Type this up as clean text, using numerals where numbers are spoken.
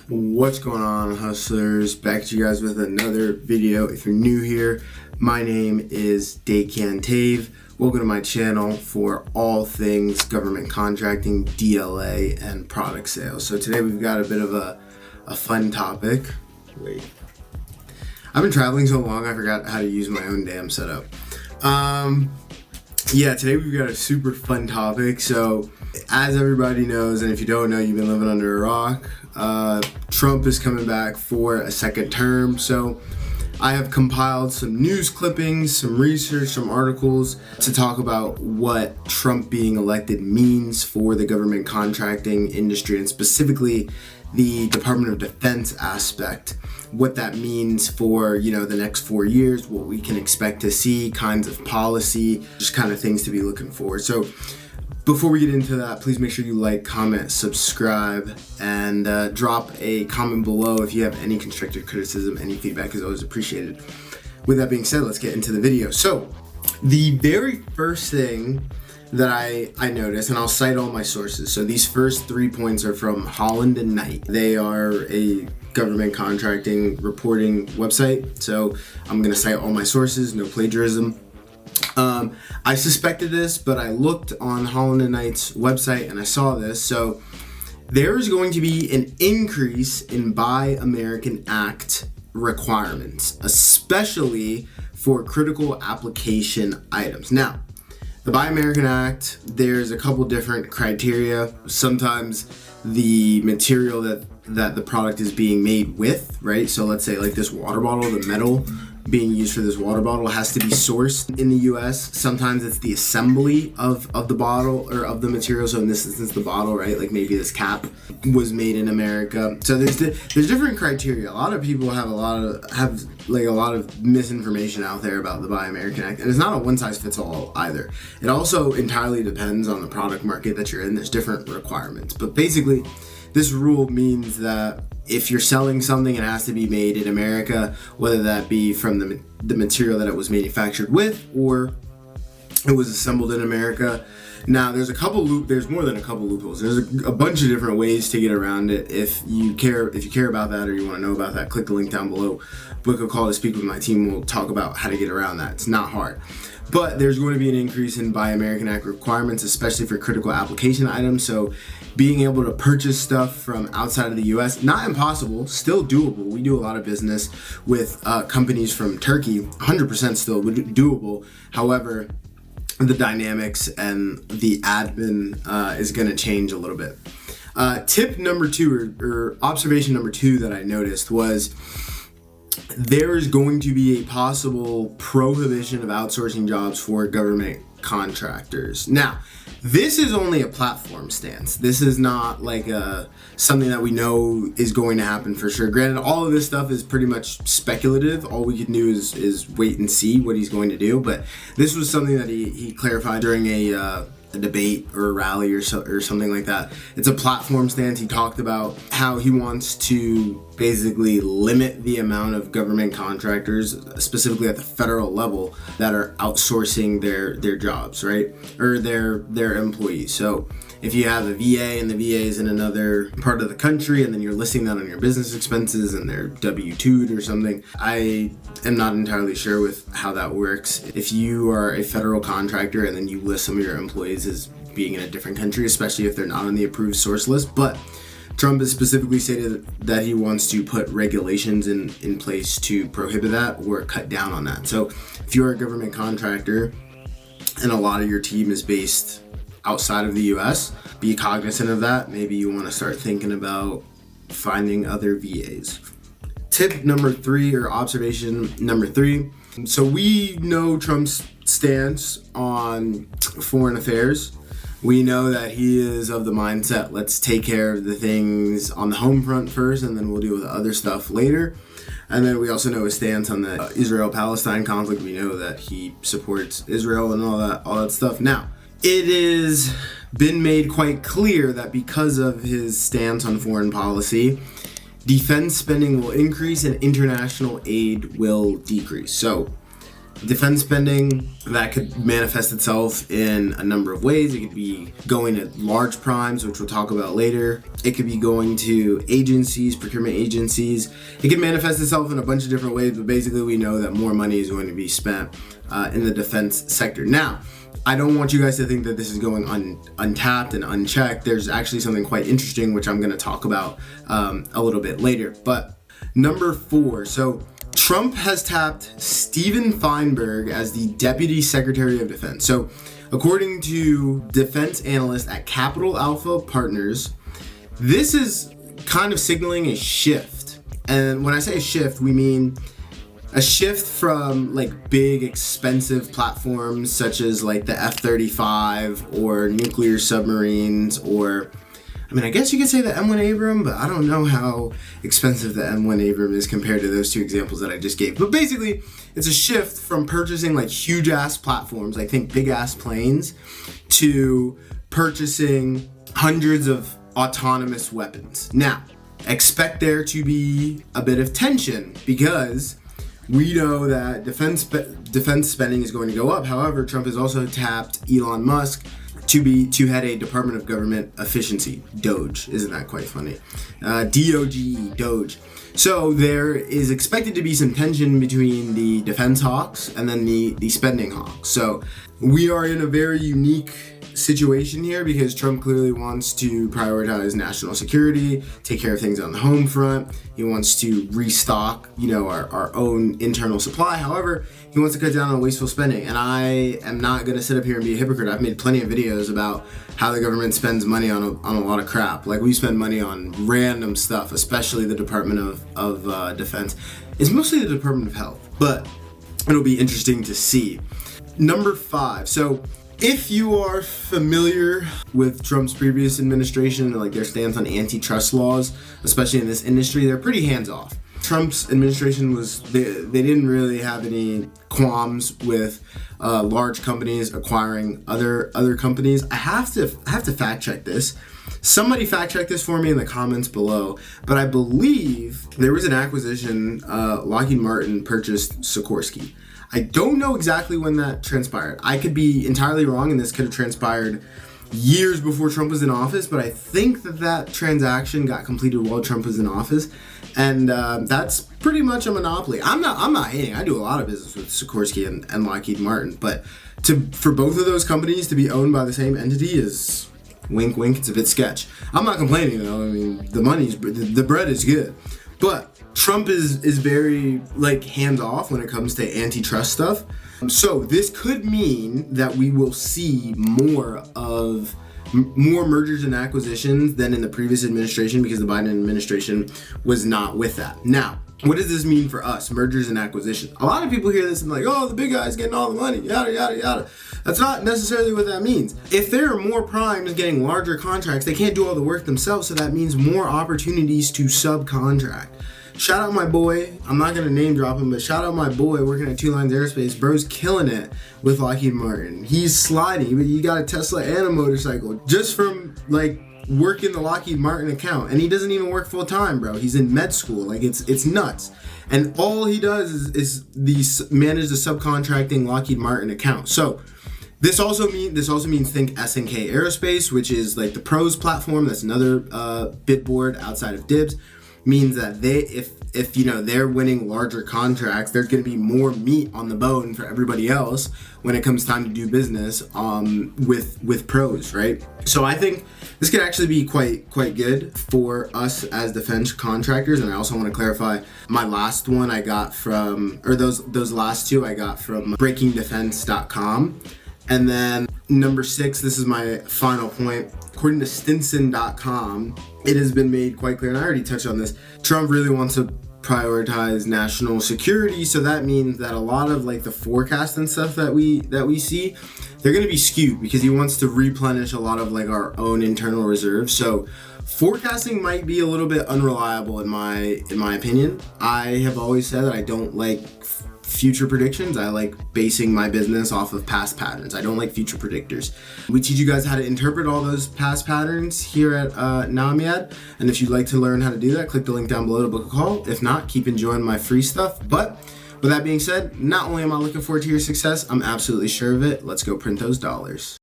What's going on, hustlers? Back to you guys with another video. If you're new here, my name is Tave. Welcome to my channel for all things government contracting, DLA, and product sales. So today we've got a bit of a fun topic. Wait. I've been traveling so long I forgot how to use my own damn setup. Today we've got a super fun topic. So as everybody knows, and if you don't know, you've been living under a rock, Trump is coming back for a second term. So I have compiled some news clippings, some research, some articles to talk about what Trump being elected means for the government contracting industry, and specifically the Department of Defense aspect, what that means for, the next 4 years, what we can expect to see, kinds of policy, just kind of things to be looking for. So before we get into that, please make sure you like, comment, subscribe, and drop a comment below if you have any constructive criticism. Any feedback is always appreciated. With that being said, let's get into the video. So the very first thing that I noticed, and I'll cite all my sources. So these first 3 points are from Holland and Knight. They are a government contracting reporting website. So I'm going to cite all my sources, no plagiarism. I suspected this, but I looked on Holland and Knight's website and I saw this. So there is going to be an increase in Buy American Act requirements, especially for critical application items. Now, the Buy American Act, there's a couple different criteria. Sometimes the material that the product is being made with, right? So let's say like this water bottle, the metal being used for this water bottle has to be sourced in the US. Sometimes it's the assembly of the bottle or of the material. So in this instance, the bottle, right? Like maybe this cap was made in America. So there's different criteria. A lot of people have a lot of misinformation out there about the Buy American Act, and it's not a one size fits all either. It also entirely depends on the product market that you're in. There's different requirements, but basically this rule means that if you're selling something, it has to be made in America, whether that be from the material that it was manufactured with or it was assembled in America. Now, there's more than a couple loopholes. There's a bunch of different ways to get around it. If you care about that or you want to know about that, click the link down below. Book a call to speak with my team. We'll talk about how to get around that. It's not hard. But there's going to be an increase in Buy American Act requirements, especially for critical application items. So being able to purchase stuff from outside of the US, not impossible, still doable. We do a lot of business with companies from Turkey, 100% still doable. However, the dynamics and the admin is going to change a little bit. Tip number 2 or observation number 2 that I noticed was there is going to be a possible prohibition of outsourcing jobs for government contractors. Now, this is only a platform stance. This is not like something that we know is going to happen for sure. Granted, all of this stuff is pretty much speculative. All we can do is wait and see what he's going to do. But this was something that he clarified during a debate or a rally or something like that. It's a platform stance. He talked about how he wants to basically limit the amount of government contractors, specifically at the federal level, that are outsourcing their jobs, right? Or their employees. So if you have a VA and the VA is in another part of the country and then you're listing that on your business expenses and they're W-2'd or something, I am not entirely sure with how that works. If you are a federal contractor and then you list some of your employees as being in a different country, especially if they're not on the approved source list. But Trump has specifically stated that he wants to put regulations in place to prohibit that or cut down on that. So if you're a government contractor and a lot of your team is based outside of the US, be cognizant of that. Maybe you want to start thinking about finding other VAs. Tip number 3 or observation number 3. So we know Trump's stance on foreign affairs. We know that he is of the mindset, let's take care of the things on the home front first and then we'll deal with the other stuff later. And then we also know his stance on the Israel-Palestine conflict. We know that he supports Israel and all that stuff. Now, it has been made quite clear that because of his stance on foreign policy, defense spending will increase and international aid will decrease. So defense spending that could manifest itself in a number of ways. It could be going to large primes, which we'll talk about later. It could be going to agencies, procurement agencies. It can manifest itself in a bunch of different ways, but basically we know that more money is going to be spent in the defense sector. Now, I don't want you guys to think that this is going untapped and unchecked. There's actually something quite interesting, which I'm going to talk about a little bit later. But number 4, so Trump has tapped Steven Feinberg as the Deputy Secretary of Defense. So according to defense analysts at Capital Alpha Partners, this is kind of signaling a shift. And when I say a shift, we mean a shift from like big expensive platforms such as like the F-35 or nuclear submarines, or I mean, I guess you could say the M1 Abram, but I don't know how expensive the M1 Abram is compared to those two examples that I just gave. But basically, it's a shift from purchasing like huge ass platforms, I think big ass planes, to purchasing hundreds of autonomous weapons. Now, expect there to be a bit of tension because we know that defense spending is going to go up. However, Trump has also tapped Elon Musk to head a Department of Government Efficiency, DOGE. Isn't that quite funny? DOGE, DOGE. So there is expected to be some tension between the defense hawks and then the spending hawks. So we are in a very unique situation here because Trump clearly wants to prioritize national security, take care of things on the home front. He wants to restock, our own internal supply. However, he wants to cut down on wasteful spending. And I am not going to sit up here and be a hypocrite. I've made plenty of videos about how the government spends money on a lot of crap. Like we spend money on random stuff, especially the Department of Defense. It's mostly the Department of Health, but it'll be interesting to see. Number 5. So if you are familiar with Trump's previous administration and like their stance on antitrust laws, especially in this industry, they're pretty hands-off. Trump's administration they didn't really have any qualms with large companies acquiring other companies. I have to fact check this. Somebody fact check this for me in the comments below. But I believe there was an acquisition. Lockheed Martin purchased Sikorsky. I don't know exactly when that transpired. I could be entirely wrong, and this could have transpired years before Trump was in office, but I think that transaction got completed while Trump was in office, and that's pretty much a monopoly. I'm not hating. I do a lot of business with Sikorsky and Lockheed Martin, but for both of those companies to be owned by the same entity is wink, wink. It's a bit sketch. I'm not complaining though. I mean, the bread is good, but Trump is very like hands off when it comes to antitrust stuff. So this could mean that we will see more mergers and acquisitions than in the previous administration because the Biden administration was not with that. Now, what does this mean for us, mergers and acquisitions? A lot of people hear this and like, oh, the big guy's getting all the money, yada, yada, yada. That's not necessarily what that means. If there are more primes getting larger contracts, they can't do all the work themselves, so that means more opportunities to subcontract. Shout out my boy, I'm not gonna name drop him, but shout out my boy working at Two Lines Aerospace. Bro's killing it with Lockheed Martin. He's sliding, but you got a Tesla and a motorcycle just from like working the Lockheed Martin account. And he doesn't even work full time, bro. He's in med school, like it's nuts. And all he does is manage the subcontracting Lockheed Martin account. So this also means think S&K Aerospace, which is like the pros platform. That's another bid board outside of Dibs. Means that if they're winning larger contracts, there's going to be more meat on the bone for everybody else when it comes time to do business with pros, right? So I think this could actually be quite good for us as defense contractors. And I also want to clarify, my last one I got from, or those last two I got from breakingdefense.com. And then number 6, this is my final point. According to Stinson.com, it has been made quite clear, and I already touched on this, Trump really wants to prioritize national security, so that means that a lot of like the forecast and stuff that we see, they're going to be skewed because he wants to replenish a lot of like our own internal reserves. So forecasting might be a little bit unreliable in my opinion. I have always said that I don't like future predictions. I like basing my business off of past patterns. I don't like future predictors. We teach you guys how to interpret all those past patterns here at Namiad. And if you'd like to learn how to do that, click the link down below to book a call. If not, keep enjoying my free stuff. But With that being said, not only am I looking forward to your success, I'm absolutely sure of it. Let's go print those dollars.